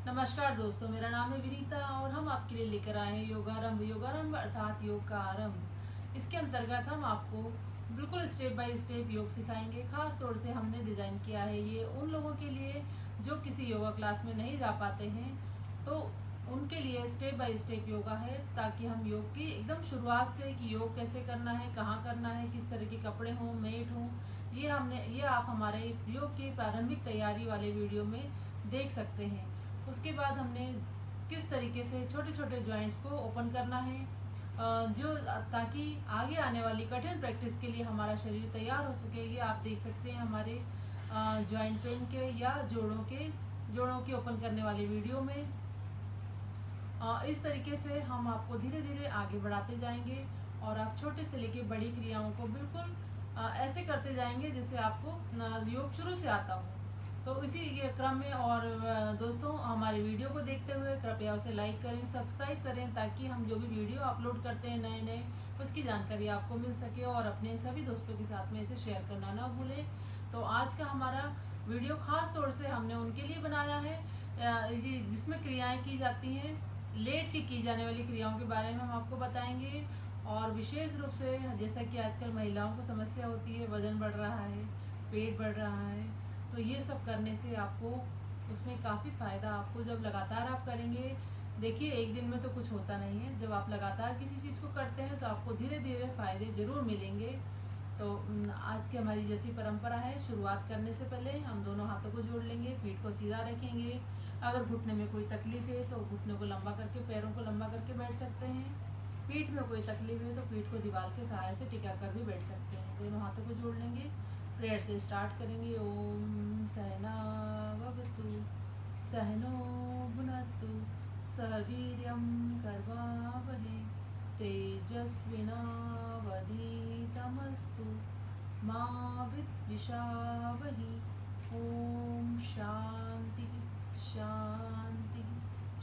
नमस्कार दोस्तों, मेरा नाम है विनीता और हम आपके लिए लेकर आए हैं योगारंभ। योगारंभ अर्थात योग का आरंभ। इसके अंतर्गत हम आपको बिल्कुल स्टेप बाय स्टेप योग सिखाएंगे। खास तौर से हमने डिज़ाइन किया है ये उन लोगों के लिए जो किसी योगा क्लास में नहीं जा पाते हैं, तो उनके लिए स्टेप बाय स्टेप योगा है, ताकि हम योग की एकदम शुरुआत से कि योग कैसे करना है, कहाँ करना है, किस तरह के कपड़े हों, मेट हों, ये आप हमारे योग की प्रारंभिक तैयारी वाले वीडियो में देख सकते हैं। उसके बाद हमने किस तरीके से छोटे छोटे जॉइंट्स को ओपन करना है, जो ताकि आगे आने वाली कठिन प्रैक्टिस के लिए हमारा शरीर तैयार हो सके। ये आप देख सकते हैं हमारे जॉइंट पेन के या जोड़ों के ओपन करने वाले वीडियो में। इस तरीके से हम आपको धीरे धीरे आगे बढ़ाते जाएंगे और आप छोटे से लेके बड़ी क्रियाओं को बिल्कुल ऐसे करते जाएंगे जैसे आपको योग शुरू से आता हो। तो इसी ये क्रम में और दोस्तों, हमारे वीडियो को देखते हुए कृपया उसे लाइक करें, सब्सक्राइब करें, ताकि हम जो भी वीडियो अपलोड करते हैं नए नए, उसकी जानकारी आपको मिल सके और अपने सभी दोस्तों के साथ में इसे शेयर करना ना भूलें। तो आज का हमारा वीडियो खास तौर से हमने उनके लिए बनाया है जिसमें क्रियाएं की जाती हैं, लेट के की जाने वाली क्रियाओं के बारे में हम आपको बताएंगे। और विशेष रूप से जैसा कि आजकल महिलाओं को समस्या होती है, वजन बढ़ रहा है, पेट बढ़ रहा है, तो ये सब करने से आपको उसमें काफ़ी फ़ायदा, आपको जब लगातार आप करेंगे, देखिए एक दिन में तो कुछ होता नहीं है, जब आप लगातार किसी चीज़ को करते हैं तो आपको धीरे धीरे फ़ायदे ज़रूर मिलेंगे। तो आज की हमारी जैसी परंपरा है, शुरुआत करने से पहले हम दोनों हाथों को जोड़ लेंगे, पीठ को सीधा रखेंगे। अगर घुटने में कोई तकलीफ़ है तो घुटने को लंबा करके, पैरों को लंबा करके बैठ सकते हैं। पीठ में कोई तकलीफ है तो पीठ को दीवार के सहारे से टिका कर भी बैठ सकते हैं। दोनों हाथों को जोड़ लेंगे, प्रेयर से स्टार्ट करेंगे। ओम सहना भवतु सहनो भुनक्तु सह वीर्यं कर्वावहै तेजस्विनावधीतमस्तु मा विद्विषावहै। ओम शांति शांति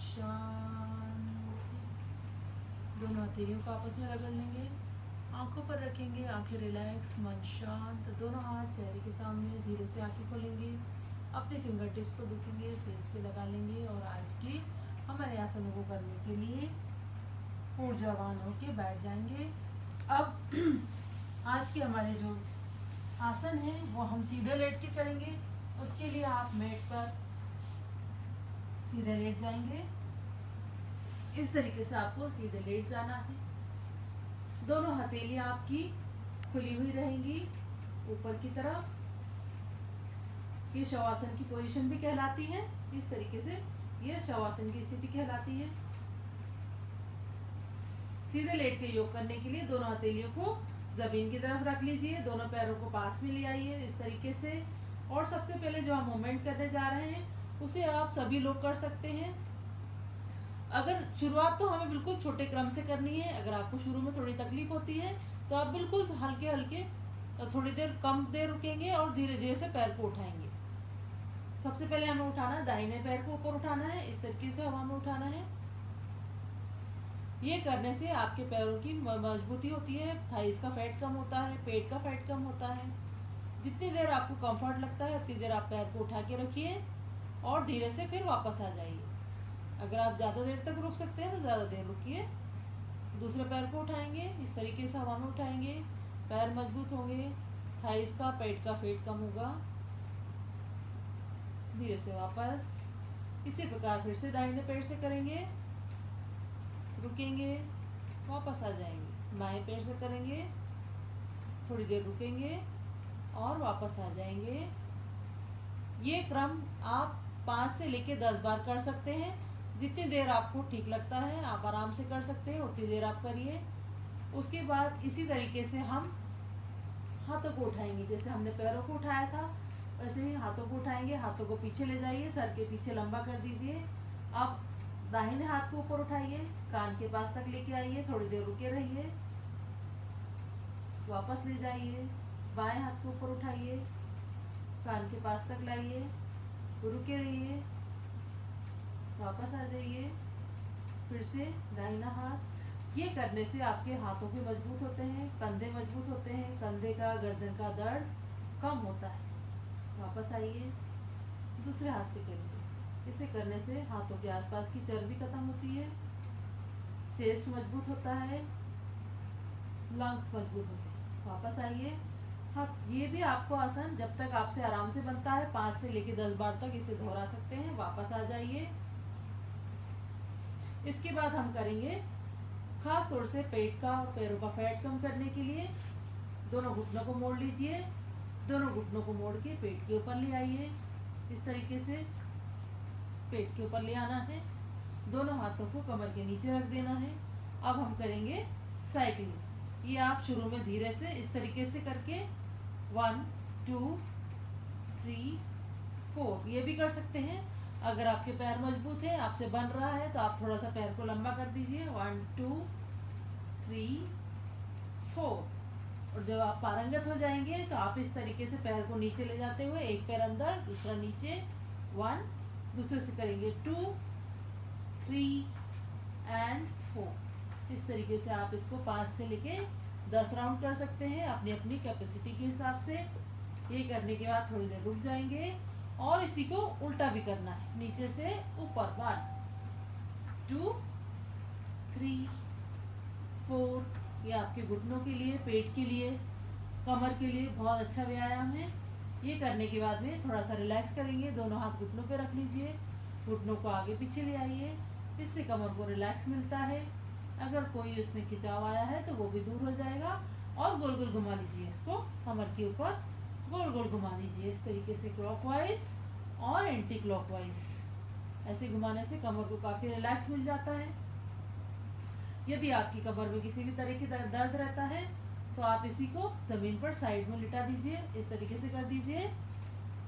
शांति। दोनों हथेलियों को आपस में रगड़ लेंगे, आंखों पर रखेंगे, आंखें रिलैक्स, मन शांत। दोनों हाथ चेहरे के सामने, धीरे से आंखें खोलेंगे, अपने फिंगर टिप्स को देखेंगे, फेस पे लगा लेंगे और आज की हमारे आसनों को करने के लिए ऊर्जावान होके बैठ जाएंगे। अब आज के हमारे जो आसन है वो हम सीधे लेट के करेंगे। उसके लिए आप मैट पर सीधे लेट जाएंगे। इस तरीके से आपको सीधे लेट जाना है। दोनों हथेलियां आपकी खुली हुई रहेंगी ऊपर की तरफ। ये शवासन की पोजीशन भी कहलाती है। इस तरीके से ये शवासन की स्थिति कहलाती है। सीधे लेट के योग करने के लिए दोनों हथेलियों को जमीन की तरफ रख लीजिए, दोनों पैरों को पास में ले आइए इस तरीके से। और सबसे पहले जो हम मूवमेंट करने जा रहे हैं उसे आप सभी लोग कर सकते हैं। अगर शुरुआत तो हमें बिल्कुल छोटे क्रम से करनी है। अगर आपको शुरू में थोड़ी तकलीफ होती है तो आप बिल्कुल हल्के हल्के थोड़ी देर कम देर रुकेंगे और धीरे धीरे से पैर को उठाएंगे। सबसे पहले हमें उठाना है, दाहिने पैर को ऊपर उठाना है, इस तरीके से हवा में उठाना है। ये करने से आपके पैरों की मजबूती होती है, थाइस का फैट कम होता है, पेट का फैट कम होता है। जितनी देर आपको कंफर्ट लगता है उतनी देर आप पैर को उठा के रखिए और धीरे से फिर वापस आ जाइए। अगर आप ज़्यादा देर तक रुक सकते हैं तो ज़्यादा देर रुकिए। दूसरे पैर को उठाएंगे, इस तरीके से हवा में उठाएंगे, पैर मजबूत होंगे, थाइस का पेट का फैट कम होगा। धीरे से वापस इसी प्रकार फिर से दाहिने पैर से करेंगे, रुकेंगे, वापस आ जाएंगे। बाएं पैर से करेंगे, थोड़ी देर रुकेंगे और वापस आ जाएंगे। ये क्रम आप 5 से लेके 10 बार कर सकते हैं। जितनी देर आपको ठीक लगता है आप आराम से कर सकते हैं, उतनी देर आप करिए। उसके बाद इसी तरीके से हम हाथों को उठाएंगे। जैसे हमने पैरों को उठाया था वैसे ही हाथों को उठाएंगे। हाथों को पीछे ले जाइए, सर के पीछे लंबा कर दीजिए। अब दाहिने हाथ को ऊपर उठाइए, कान के पास तक लेके आइए, थोड़ी देर रुके रहिए, वापस ले जाइए। बाएं हाथ को ऊपर उठाइए, कान के पास तक लाइए, रुके रहिए, वापस आ जाइए। फिर से दाहिना हाथ। ये करने से आपके हाथों के मजबूत होते हैं, कंधे मजबूत होते हैं, कंधे का गर्दन का दर्द कम होता है। वापस आइए, दूसरे हाथ से करिए। इसे करने से हाथों के आसपास की चर्बी खत्म होती है, चेस्ट मजबूत होता है, लंग्स मजबूत होते हैं। वापस आइए। हाँ, ये भी आपको आसन जब तक आपसे आराम से बनता है 5 से लेकर 10 बार तक इसे दोहरा सकते हैं। वापस आ जाइए। इसके बाद हम करेंगे खास तौर से पेट का और पैरों का फैट कम करने के लिए दोनों घुटनों को मोड़ लीजिए। दोनों घुटनों को मोड़ के पेट के ऊपर ले आइए। इस तरीके से पेट के ऊपर ले आना है। दोनों हाथों को कमर के नीचे रख देना है। अब हम करेंगे साइकिलिंग। ये आप शुरू में धीरे से इस तरीके से करके 1 2 3 4 ये भी कर सकते हैं। अगर आपके पैर मजबूत है, आपसे बन रहा है, तो आप थोड़ा सा पैर को लंबा कर दीजिए। 1 2 3 4। और जब आप पारंगत हो जाएंगे तो आप इस तरीके से पैर को नीचे ले जाते हुए एक पैर अंदर दूसरा नीचे 1, दूसरे से करेंगे 2 3 एंड 4। इस तरीके से आप इसको 5 से लेके 10 राउंड कर सकते हैं अपनी अपनी कैपेसिटी के हिसाब से। ये करने के बाद थोड़ी देर रुक जाएंगे और इसी को उल्टा भी करना है, नीचे से ऊपर। 1 2 3 4। ये आपके घुटनों के लिए, पेट के लिए, कमर के लिए बहुत अच्छा व्यायाम है। ये करने के बाद में थोड़ा सा रिलैक्स करेंगे। दोनों हाथ घुटनों पे रख लीजिए, घुटनों को आगे पीछे ले आइए। इससे कमर को रिलैक्स मिलता है। अगर कोई उसमें खिंचाव आया है तो वो भी दूर हो जाएगा। और गोल गोल घुमा लीजिए इसको, कमर के ऊपर गोल गोल घुमा लीजिए इस तरीके से, क्लॉकवाइज और एंटी क्लॉकवाइज। ऐसे घुमाने से कमर को काफ़ी रिलैक्स मिल जाता है। यदि आपकी कमर में किसी भी तरह की दर्द रहता है तो आप इसी को ज़मीन पर साइड में लिटा दीजिए, इस तरीके से कर दीजिए।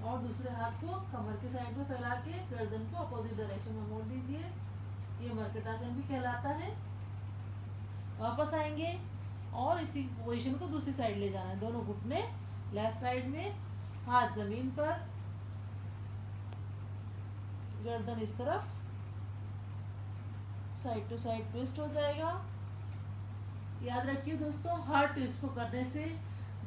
और दूसरे हाथ को कमर के साइड में फैला के गर्दन को अपोजिट डायरेक्शन में मोड़ दीजिए। ये मर्कटासन भी कहलाता है। वापस आएंगे और इसी पोजीशन को दूसरी साइड ले जाना है। दोनों घुटने लेफ्ट साइड में, हाथ जमीन पर, गर्दन इस तरफ, साइड टू साइड ट्विस्ट हो जाएगा। याद रखिए दोस्तों, हर ट्विस्ट को करने से,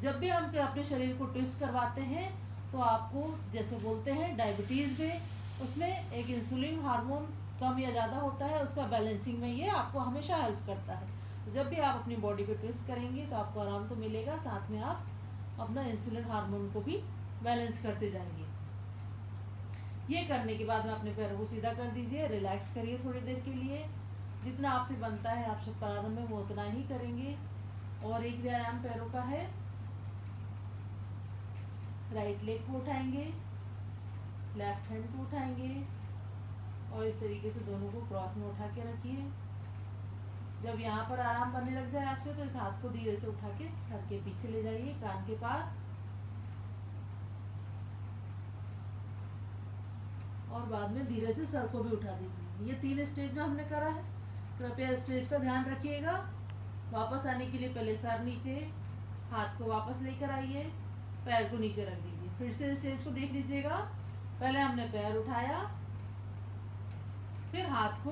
जब भी हम अपने शरीर को ट्विस्ट करवाते हैं तो आपको, जैसे बोलते हैं डायबिटीज़ में, उसमें एक इंसुलिन हार्मोन कम या ज़्यादा होता है, उसका बैलेंसिंग में ये आपको हमेशा हेल्प करता है। तो जब भी आप अपनी बॉडी को ट्विस्ट करेंगे तो आपको आराम तो मिलेगा, साथ में आप अपना इंसुलिन हार्मोन को भी बैलेंस करते जाएंगे। ये करने के बाद में अपने पैरों को सीधा कर दीजिए, रिलैक्स करिए थोड़ी देर के लिए। जितना आपसे बनता है आप सब प्रारंभ में वो उतना ही करेंगे। और एक व्यायाम पैरों का है, राइट लेग को उठाएंगे, लेफ्ट हैंड को उठाएंगे और इस तरीके से दोनों को क्रॉस में उठा के रखिए। जब यहाँ पर आराम बनने लग जाए आपसे तो इस हाथ को धीरे से उठा के सर के पीछे ले जाइए, कान के पास, और बाद में धीरे से सर को भी उठा दीजिए। ये 3 स्टेज में हमने करा है, कृपया स्टेज का ध्यान रखिएगा। वापस आने के लिए पहले सर नीचे, हाथ को वापस लेकर आइए, पैर को नीचे रख दीजिए। फिर से स्टेज को देख लीजिएगा। पहले हमने पैर उठाया, फिर हाथ को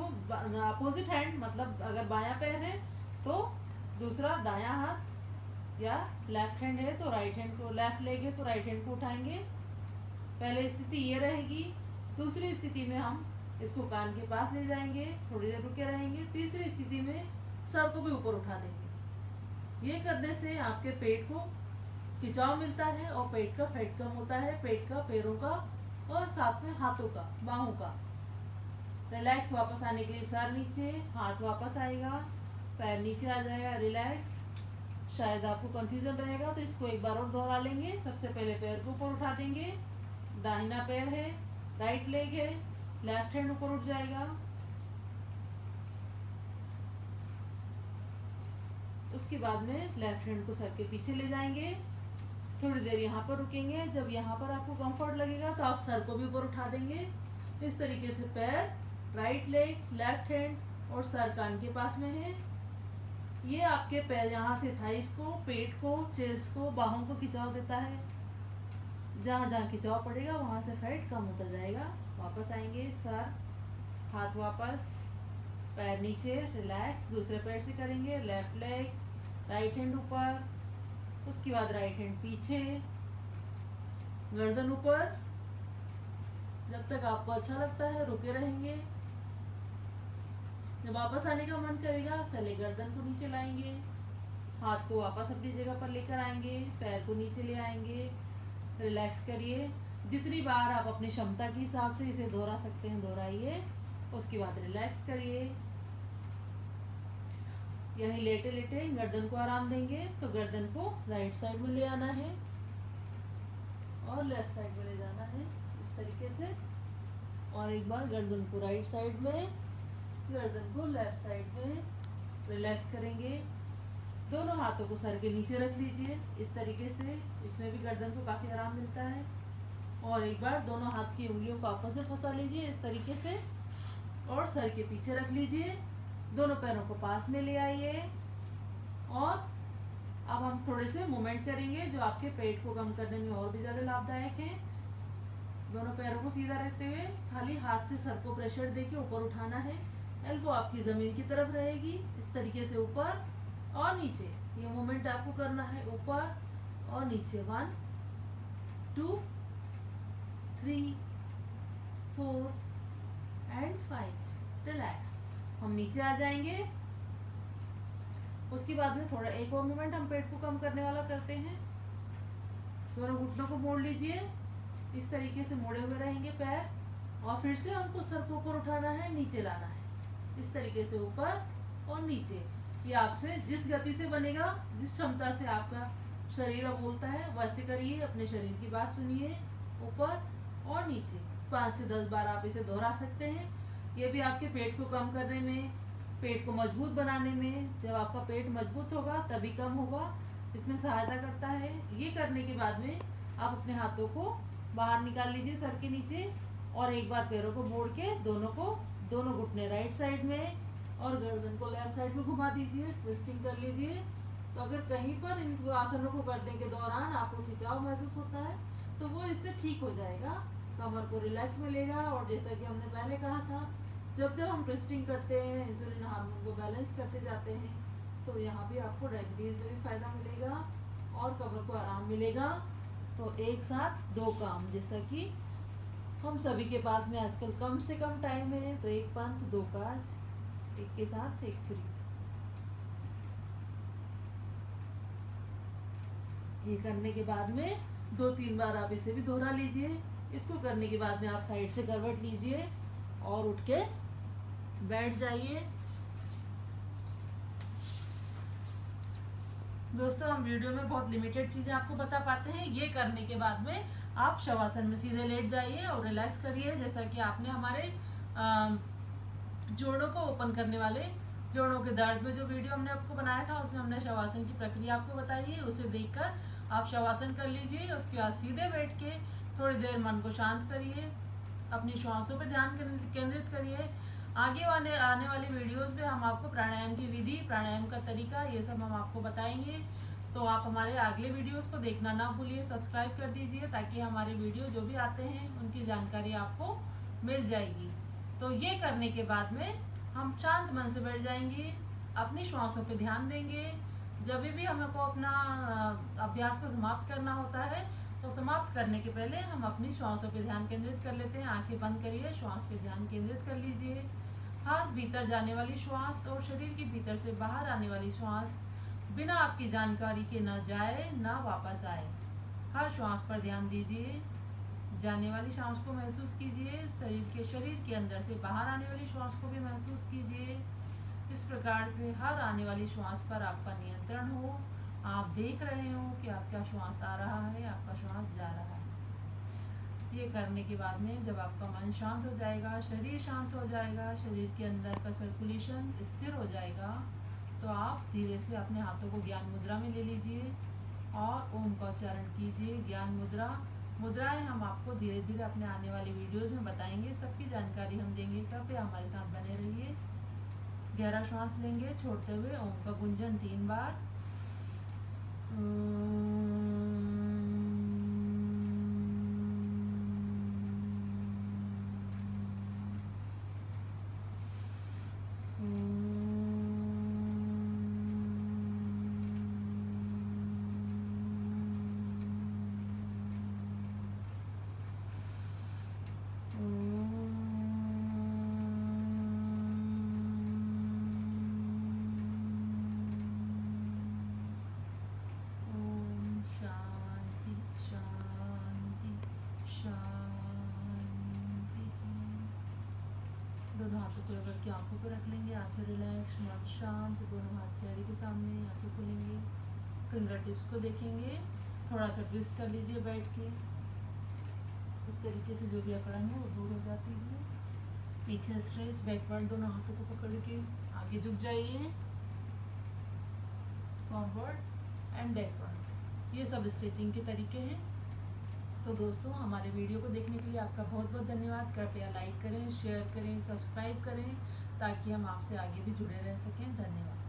अपोजिट हैंड, मतलब अगर बायां पैर है तो दूसरा दायां हाथ, या लेफ्ट हैंड है तो राइट हैंड को, लेफ्ट लेग है तो राइट हैंड को उठाएंगे। पहले स्थिति ये रहेगी। दूसरी स्थिति में हम इसको कान के पास ले जाएंगे, थोड़ी देर रुके रहेंगे। तीसरी स्थिति में सर को भी ऊपर उठा देंगे। ये करने से आपके पेट को खिंचाव मिलता है और पेट का फैट कम होता है, पेट का, पैरों का और साथ में हाथों का, बाहों का। रिलैक्स। वापस आने के लिए सर नीचे, हाथ वापस आएगा, पैर नीचे आ जाएगा, रिलैक्स। शायद आपको कंफ्यूजन रहेगा तो इसको एक बार और दोहरा लेंगे। सबसे पहले पैर को ऊपर उठा देंगे, दाहिना पैर है, राइट लेग है, लेफ्ट हैंड ऊपर उठ जाएगा। उसके बाद में लेफ्ट हैंड को सर के पीछे ले जाएंगे, थोड़ी देर यहाँ पर रुकेंगे। जब यहाँ पर आपको कंफर्ट लगेगा तो आप सर को भी ऊपर उठा देंगे। इस तरीके से पैर, राइट लेग, लेफ्ट हैंड और सर कान के पास में है। ये आपके पैर यहाँ से थाइस को, पेट को, चेस्ट को, बाहों को खिंचाव देता है। जहाँ जहाँ खिंचाव पड़ेगा वहाँ से फैट कम होता जाएगा। वापस आएंगे, सर, हाथ वापस, पैर नीचे, रिलैक्स। दूसरे पैर से करेंगे, लेफ्ट लेग, राइट हैंड ऊपर, उसके बाद राइट हैंड पीछे, गर्दन ऊपर, जब तक आपको अच्छा लगता है रुके रहेंगे। जब वापस आने का मन करेगा पहले गर्दन को नीचे लाएंगे, हाथ को वापस अपनी जगह पर लेकर आएंगे, पैर को नीचे ले आएंगे, रिलैक्स करिए। जितनी बार आप अपनी क्षमता के हिसाब से इसे दोहरा सकते हैं दोहराइए। उसके बाद रिलैक्स करिए। यहीं लेटे लेटे गर्दन को आराम देंगे तो गर्दन को राइट साइड में ले आना है और लेफ्ट साइड में ले जाना है इस तरीके से। और एक बार गर्दन को राइट साइड में, गर्दन को लेफ्ट साइड में। रिलैक्स करेंगे। दोनों हाथों को सर के नीचे रख लीजिए इस तरीके से। इसमें भी गर्दन को काफ़ी आराम मिलता है। और एक बार दोनों हाथ की उंगलियों को आपस में फंसा लीजिए इस तरीके से और सर के पीछे रख लीजिए। दोनों पैरों को पास में ले आइए और अब हम थोड़े से मूवमेंट करेंगे जो आपके पेट को कम करने में और भी ज़्यादा लाभदायक है। दोनों पैरों को सीधा रखते हुए खाली हाथ से सर को प्रेशर देके ऊपर उठाना है। एल्बो आपकी ज़मीन की तरफ रहेगी इस तरीके से, ऊपर और नीचे। ये मूवमेंट आपको करना है ऊपर और नीचे। 1 2 3 4 एंड 5। रिलैक्स। हम नीचे आ जाएंगे। उसके बाद में थोड़ा एक और मूवमेंट हम पेट को कम करने वाला करते हैं। दोनों घुटनों को मोड़ लीजिए इस तरीके से, मोड़े हुए रहेंगे पैर। और फिर से हमको सर को ऊपर उठाना है, नीचे लाना है इस तरीके से, ऊपर और नीचे। ये आपसे जिस गति से बनेगा, जिस क्षमता से आपका शरीर अब बोलता है वैसे करिए। अपने शरीर की बात सुनिए। ऊपर और नीचे 5 से 10 बार आप इसे दोहरा सकते हैं। ये भी आपके पेट को कम करने में, पेट को मजबूत बनाने में, जब आपका पेट मजबूत होगा तभी कम होगा, इसमें सहायता करता है। ये करने के बाद में आप अपने हाथों को बाहर निकाल लीजिए सर के नीचे और एक बार पैरों को मोड़ के दोनों घुटने राइट साइड में और गर्दन को लेफ्ट साइड में घुमा दीजिए, ट्विस्टिंग कर लीजिए। तो अगर कहीं पर इन आसनों को करने के दौरान आपको खिंचाव महसूस होता है तो वो इससे ठीक हो जाएगा। कमर को रिलैक्स मिलेगा। और जैसा कि हमने पहले कहा था, जब जब हम ट्विस्टिंग करते हैं, इंसुलिन हार्मोन को बैलेंस करते जाते हैं, तो यहाँ भी आपको डायबिटीज़ में भी फ़ायदा मिलेगा और कमर को आराम मिलेगा। तो एक साथ 2 काम, जैसा कि हम सभी के पास में आजकल कम से कम टाइम है, तो 1 पंथ 2 काज, एक के साथ एक फ्री। ये करने के बाद में 2-3 बार आप इसे भी दोहरा लीजिए। इसको करने के बाद में आप साइड से करवट लीजिए और उठ के बैठ जाइए। दोस्तों, हम वीडियो में बहुत लिमिटेड चीज़ें आपको बता पाते हैं। ये करने के बाद में आप शवासन में सीधे लेट जाइए और रिलैक्स करिए। जैसा कि आपने हमारे जोड़ों को ओपन करने वाले, जोड़ों के दर्द में जो वीडियो हमने आपको बनाया था, उसमें हमने शवासन की प्रक्रिया आपको बताई है। उसे देखकर आप शवासन कर लीजिए। उसके बाद सीधे बैठ के थोड़ी देर मन को शांत करिए, अपनी श्वासों पे ध्यान केंद्रित करिए। आगे आने वाली वीडियोस में हम आपको प्राणायाम की विधि, प्राणायाम का तरीका, ये सब हम आपको बताएंगे। तो आप हमारे अगले वीडियोस को देखना ना भूलिए, सब्सक्राइब कर दीजिए ताकि हमारे वीडियो जो भी आते हैं उनकी जानकारी आपको मिल जाएगी। तो ये करने के बाद में हम शांत मन से बैठ जाएंगे, अपनी श्वासों पे ध्यान देंगे। जब भी हमको अपना अभ्यास को समाप्त करना होता है तो समाप्त करने के पहले हम अपनी श्वासों पे ध्यान केंद्रित कर लेते हैं। आंखें बंद करिए, श्वास पे ध्यान केंद्रित कर लीजिए। हाथ भीतर जाने वाली श्वास और शरीर के भीतर से बाहर आने वाली श्वास बिना आपकी जानकारी के न जाए न वापस आए। हर श्वास पर ध्यान दीजिए। जाने वाली श्वास को महसूस कीजिए, शरीर के अंदर से बाहर आने वाली श्वास को भी महसूस कीजिए। इस प्रकार से हर आने वाली श्वास पर आपका नियंत्रण हो। आप देख रहे हो कि आपका श्वास आ रहा है, आपका श्वास जा रहा है। ये करने के बाद में जब आपका मन शांत हो जाएगा, शरीर शांत हो जाएगा, शरीर के अंदर का सर्कुलेशन स्थिर हो जाएगा, तो आप धीरे से अपने हाथों को ज्ञान मुद्रा में ले लीजिए और ओम का उच्चारण कीजिए। ज्ञान मुद्राएं हम आपको धीरे धीरे अपने आने वाले वीडियोस में बताएंगे, सबकी जानकारी हम देंगे। कृपया हमारे साथ बने रहिए। गहरा श्वास लेंगे छोड़ते हुए, ओम का गुंजन 3 बार। दोनों हाथों को रगड़ के आंखों पर रख लेंगे। आंखें रिलैक्स, मन शांत, दोनों हाथ चेहरे के सामने, आंखें खोलेंगे। फिंगर टिप्स को देखेंगे, थोड़ा सा ट्विस्ट कर लीजिए बैठ के। इस तरीके से जो भी अकड़न है वो दूर हो जाती है। पीछे स्ट्रेच, बैकवर्ड, दोनों हाथों को पकड़ के आगे झुक जाइए, फॉरवर्ड एंड बैकवर्ड। ये सब स्ट्रेचिंग के तरीके हैं। तो दोस्तों, हमारे वीडियो को देखने के लिए आपका बहुत बहुत धन्यवाद। कृपया लाइक करें, शेयर करें, सब्सक्राइब करें, ताकि हम आपसे आगे भी जुड़े रह सकें। धन्यवाद।